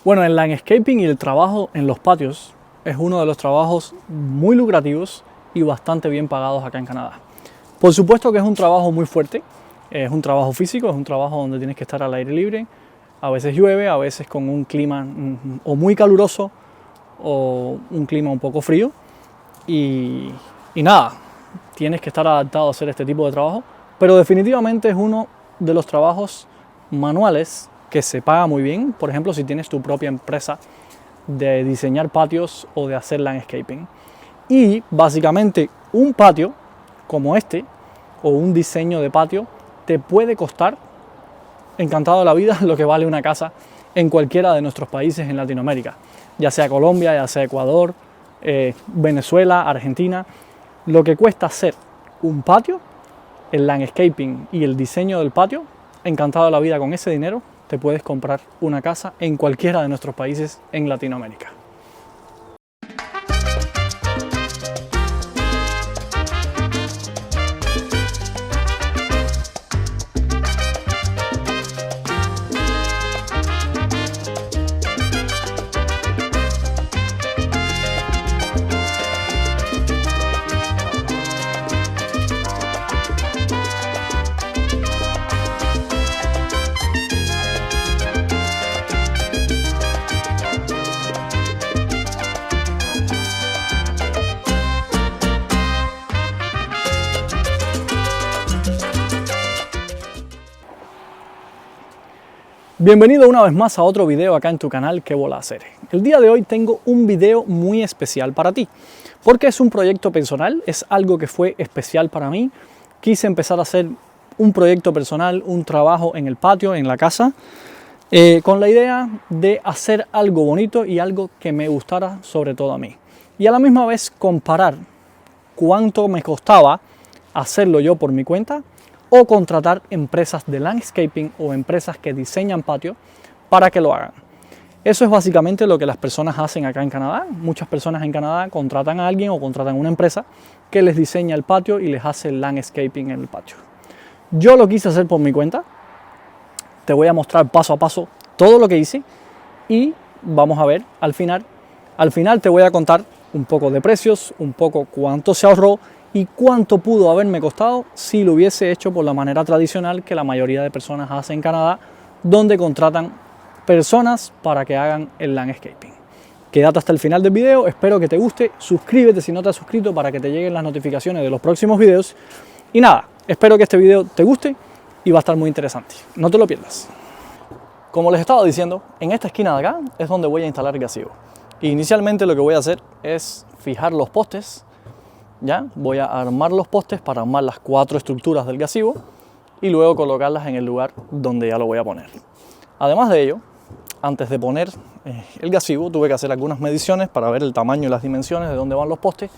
Bueno, el landscaping y el trabajo en los patios es uno de los trabajos muy lucrativos y bastante bien pagados acá en Canadá. Por supuesto que es un trabajo muy fuerte, es un trabajo físico, es un trabajo donde tienes que estar al aire libre, a veces llueve, a veces con un clima o muy caluroso o un clima un poco frío y nada, tienes que estar adaptado a hacer este tipo de trabajo, pero definitivamente es uno de los trabajos manuales que se paga muy bien, por ejemplo, si tienes tu propia empresa de diseñar patios o de hacer landscaping. Y básicamente un patio como este o un diseño de patio te puede costar, encantado de la vida, lo que vale una casa en cualquiera de nuestros países en Latinoamérica, ya sea Colombia, ya sea Ecuador, Venezuela, Argentina. Lo que cuesta hacer un patio, el landscaping y el diseño del patio, encantado de la vida, con ese dinero te puedes comprar una casa en cualquiera de nuestros países en Latinoamérica. Bienvenido una vez más a otro video acá en tu canal ¿Qué bola hacer? El día de hoy tengo un video muy especial para ti, porque es un proyecto personal, es algo que fue especial para mí. Quise empezar a hacer un proyecto personal, un trabajo en el patio, en la casa, con la idea de hacer algo bonito y algo que me gustara sobre todo a mí. Y a la misma vez comparar cuánto me costaba hacerlo yo por mi cuenta o contratar empresas de landscaping o empresas que diseñan patios para que lo hagan. Eso es básicamente lo que las personas hacen acá en Canadá. Muchas personas en Canadá contratan a alguien o contratan una empresa que les diseña el patio y les hace el landscaping en el patio. Yo lo quise hacer por mi cuenta. Te voy a mostrar paso a paso todo lo que hice y vamos a ver al final te voy a contar un poco de precios, un poco cuánto se ahorró y cuánto pudo haberme costado si lo hubiese hecho por la manera tradicional que la mayoría de personas hacen en Canadá, donde contratan personas para que hagan el landscaping. Quédate hasta el final del video, espero que te guste, suscríbete si no te has suscrito para que te lleguen las notificaciones de los próximos videos. Y nada, espero que este video te guste y va a estar muy interesante, no te lo pierdas. Como les estaba diciendo, en esta esquina de acá es donde voy a instalar el gazebo. Inicialmente lo que voy a hacer es fijar los postes. Ya voy a armar los postes para armar las 4 estructuras del gazebo y luego colocarlas en el lugar donde ya lo voy a poner. Además de ello, antes de poner el gazebo tuve que hacer algunas mediciones para ver el tamaño y las dimensiones de dónde van los postes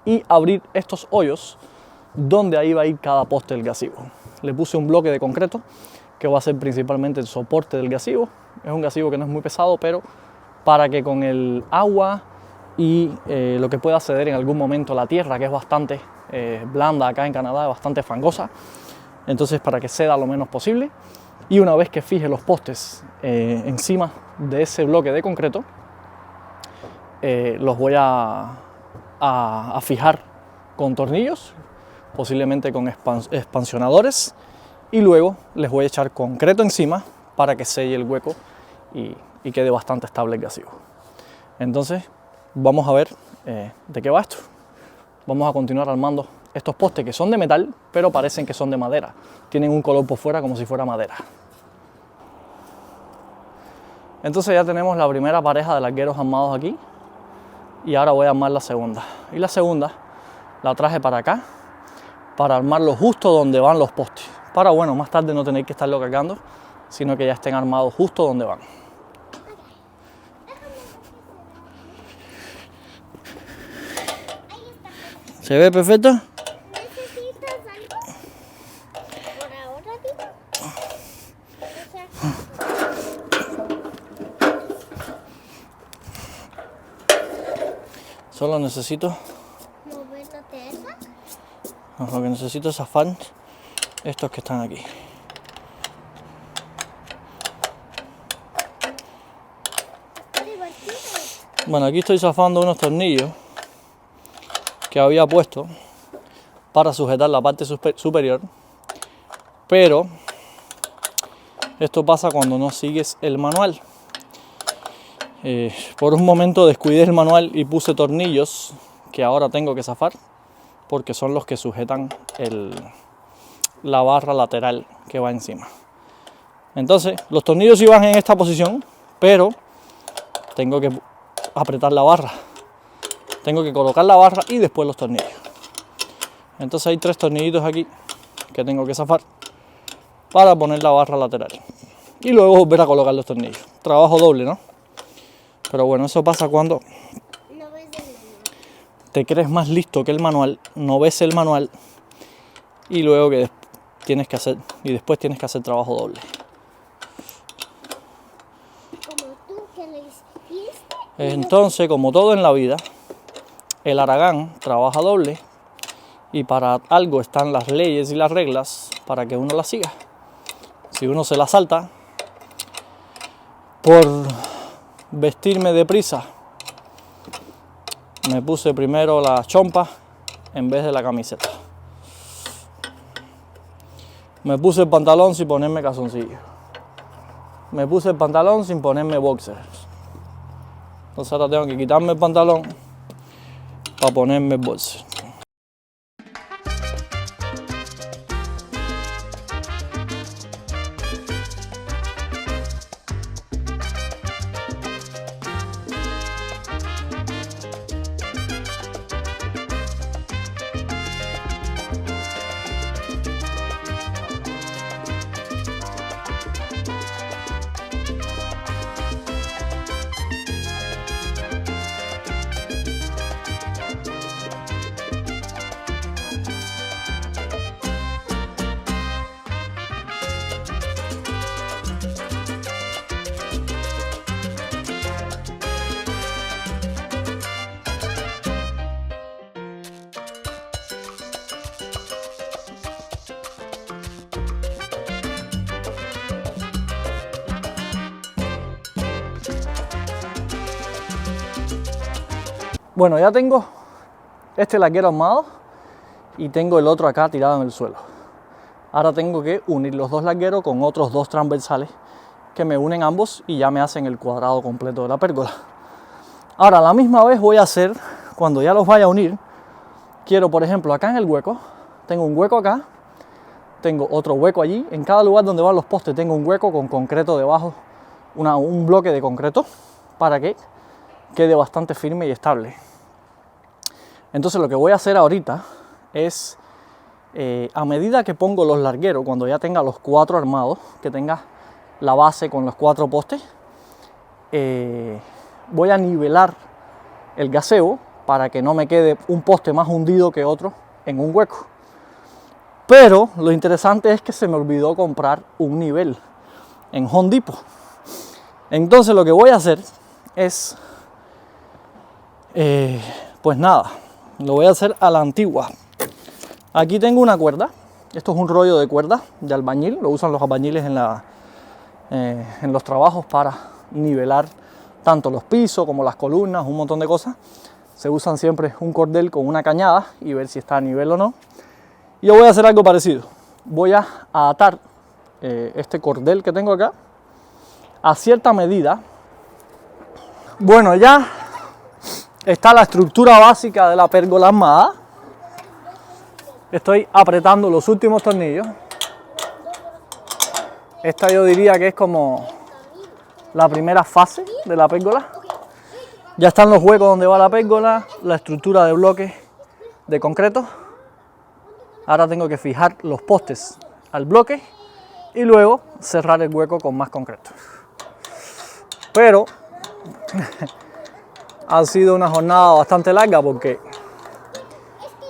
y abrir estos hoyos donde ahí va a ir cada poste del gazebo. Le puse un bloque de concreto que va a ser principalmente el soporte del gazebo. Es un gazebo que no es muy pesado, pero para que con el agua y lo que pueda ceder en algún momento la tierra, que es bastante blanda acá en Canadá, bastante fangosa, entonces para que ceda lo menos posible. Y una vez que fije los postes encima de ese bloque de concreto, los voy a fijar con tornillos, posiblemente con expansionadores, y luego les voy a echar concreto encima para que selle el hueco y quede bastante estable el gazebo. Entonces vamos a ver de qué va esto. Vamos a continuar armando estos postes que son de metal, pero parecen que son de madera. Tienen un color por fuera como si fuera madera. Entonces ya tenemos la primera pareja de largueros armados aquí. Y ahora voy a armar la segunda. Y la segunda la traje para acá, para armarlo justo donde van los postes. Para, bueno, más tarde no tener que estarlo cargando, sino que ya estén armados justo donde van. ¿Se ve perfecto? ¿Necesitas algo? Por ahora, digo. Solo necesito... ¿Moverte esa? Lo que necesito es zafar estos que están aquí. Bueno, aquí estoy zafando unos tornillos que había puesto para sujetar la parte superior, pero esto pasa cuando no sigues el manual. Por un momento descuidé el manual y puse tornillos que ahora tengo que zafar porque son los que sujetan la barra lateral que va encima. Entonces los tornillos sí van en esta posición, pero tengo que apretar la barra, tengo que colocar la barra y después los tornillos. Entonces hay 3 tornillitos aquí que tengo que zafar para poner la barra lateral y luego volver a colocar los tornillos. Trabajo doble, ¿no? Pero bueno, eso pasa cuando No ves el manual. te crees más listo que el manual, no ves el manual y luego que después tienes que hacer trabajo doble. Como tú que le hiciste. Entonces, como todo en la vida, el haragán trabaja doble y para algo están las leyes y las reglas para que uno las siga. Si uno se las salta por vestirme deprisa, me puse primero la chompa en vez de la camiseta. Me puse el pantalón sin ponerme calzoncillo. Me puse el pantalón sin ponerme boxers. Entonces ahora tengo que quitarme el pantalón para ponerme el boxer. Bueno, ya tengo este larguero armado y tengo el otro acá tirado en el suelo. Ahora tengo que unir los 2 largueros con otros 2 transversales que me unen ambos y ya me hacen el cuadrado completo de la pérgola. Ahora, a la misma vez voy a hacer, cuando ya los vaya a unir, quiero, por ejemplo, acá en el hueco, tengo un hueco acá, tengo otro hueco allí. En cada lugar donde van los postes tengo un hueco con concreto debajo, un bloque de concreto, para que quede bastante firme y estable. Entonces lo que voy a hacer ahorita es, a medida que pongo los largueros, cuando ya tenga los 4 armados, que tenga la base con los 4 postes, voy a nivelar el gaseo para que no me quede un poste más hundido que otro en un hueco. Pero lo interesante es que se me olvidó comprar un nivel en Home Depot. Entonces lo que voy a hacer es, pues nada, lo voy a hacer a la antigua. Aquí tengo una cuerda. Esto es un rollo de cuerda de albañil. Lo usan los albañiles en los trabajos para nivelar tanto los pisos como las columnas, un montón de cosas. Se usan siempre un cordel con una cañada y ver si está a nivel o no. Yo voy a hacer algo parecido. Voy a atar este cordel que tengo acá a cierta medida. Bueno, ya está la estructura básica de la pérgola armada. Estoy apretando los últimos tornillos. Esta yo diría que es como la primera fase de la pérgola. Ya están los huecos donde va la pérgola, la estructura de bloques de concreto. Ahora tengo que fijar los postes al bloque y luego cerrar el hueco con más concreto. Pero ha sido una jornada bastante larga porque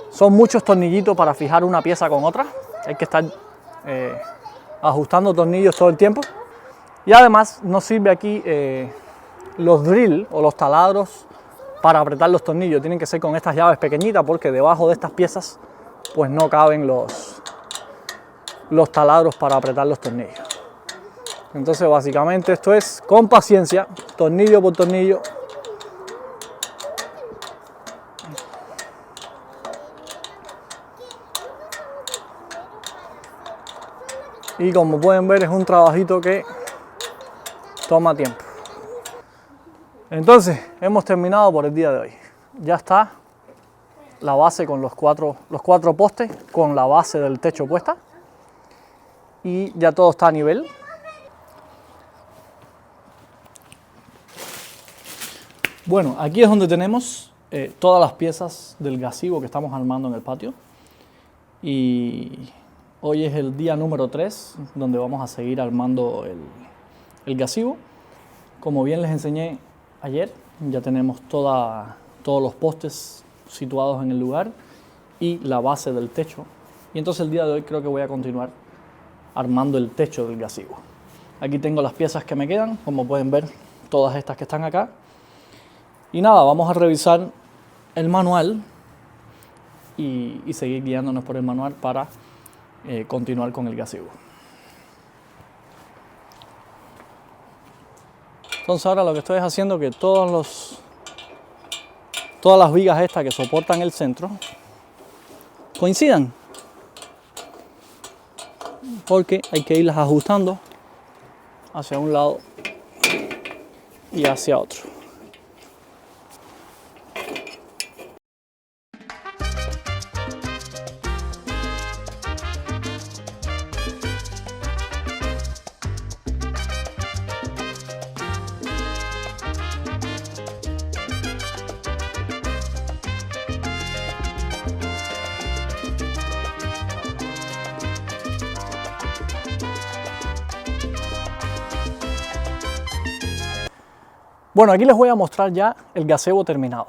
son muchos tornillitos para fijar una pieza con otra. Hay que estar ajustando tornillos todo el tiempo. Y además nos sirve aquí los drill o los taladros para apretar los tornillos. Tienen que ser con estas llaves pequeñitas porque debajo de estas piezas pues no caben los taladros para apretar los tornillos. Entonces básicamente esto es con paciencia, tornillo por tornillo, Y como pueden ver, es un trabajito que toma tiempo. Entonces, hemos terminado por el día de hoy. Ya está la base con los cuatro postes, con la base del techo puesta. Y ya todo está a nivel. Bueno, aquí es donde tenemos todas las piezas del gazebo que estamos armando en el patio. Y hoy es el día número 3, donde vamos a seguir armando el gazebo. Como bien les enseñé ayer, ya tenemos todos los postes situados en el lugar y la base del techo. Y entonces el día de hoy creo que voy a continuar armando el techo del gazebo. Aquí tengo las piezas que me quedan, como pueden ver, todas estas que están acá. Y nada, vamos a revisar el manual y seguir guiándonos por el manual para continuar con el gazebo. Entonces ahora lo que estoy haciendo es que todas las vigas estas que soportan el centro coincidan, porque hay que irlas ajustando hacia un lado y hacia otro. Bueno, aquí les voy a mostrar ya el gazebo terminado.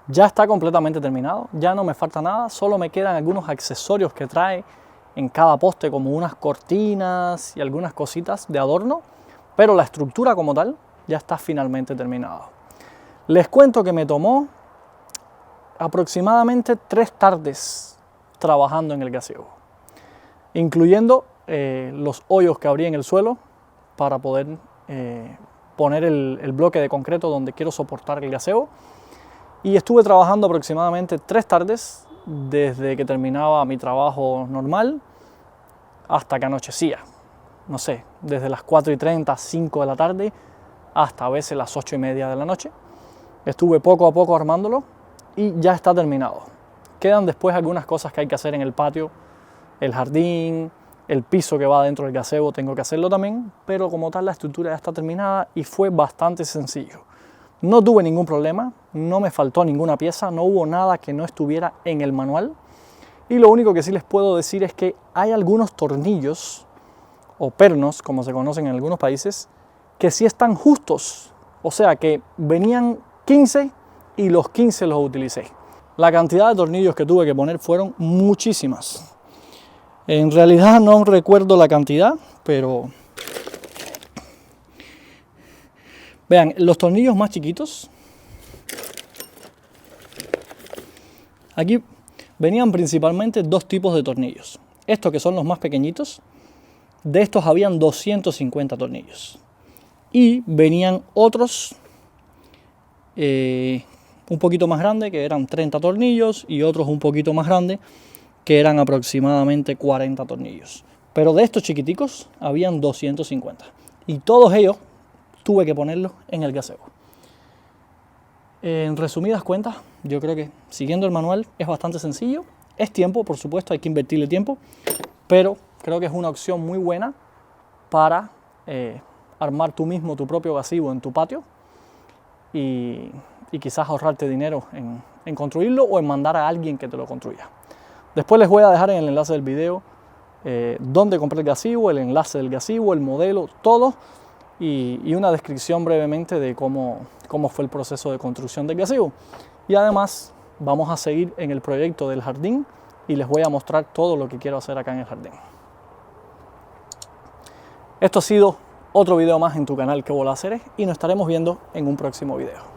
Ya está completamente terminado, ya no me falta nada, solo me quedan algunos accesorios que trae en cada poste, como unas cortinas y algunas cositas de adorno, pero la estructura como tal ya está finalmente terminada. Les cuento que me tomó aproximadamente 3 tardes trabajando en el gazebo, incluyendo los hoyos que abrí en el suelo para poder poner el bloque de concreto donde quiero soportar el gazebo. Y estuve trabajando aproximadamente 3 tardes desde que terminaba mi trabajo normal hasta que anochecía. No sé, desde las 4:30, 5 de la tarde hasta a veces las 8:30 de la noche. Estuve poco a poco armándolo y ya está terminado. Quedan después algunas cosas que hay que hacer en el patio, el jardín, el piso que va dentro del gazebo tengo que hacerlo también, pero como tal la estructura ya está terminada y fue bastante sencillo. No tuve ningún problema, no me faltó ninguna pieza, no hubo nada que no estuviera en el manual. Y lo único que sí les puedo decir es que hay algunos tornillos o pernos, como se conocen en algunos países, que sí están justos. O sea que venían 15 y los 15 los utilicé. La cantidad de tornillos que tuve que poner fueron muchísimas. En realidad no recuerdo la cantidad, pero vean, los tornillos más chiquitos, aquí venían principalmente 2 tipos de tornillos. Estos que son los más pequeñitos, de estos habían 250 tornillos. Y venían otros un poquito más grandes, que eran 30 tornillos, y otros un poquito más grandes, que eran aproximadamente 40 tornillos. Pero de estos chiquiticos habían 250. Y todos ellos tuve que ponerlos en el gazebo. En resumidas cuentas, yo creo que siguiendo el manual es bastante sencillo. Es tiempo, por supuesto, hay que invertirle tiempo, pero creo que es una opción muy buena para armar tú mismo tu propio gazebo en tu patio y quizás ahorrarte dinero en construirlo o en mandar a alguien que te lo construya. Después les voy a dejar en el enlace del video dónde compré el gazebo, el enlace del gazebo, el modelo, todo, y una descripción brevemente de cómo fue el proceso de construcción del gazebo. Y además vamos a seguir en el proyecto del jardín y les voy a mostrar todo lo que quiero hacer acá en el jardín. Esto ha sido otro video más en tu canal Que Bola Hacer y nos estaremos viendo en un próximo video.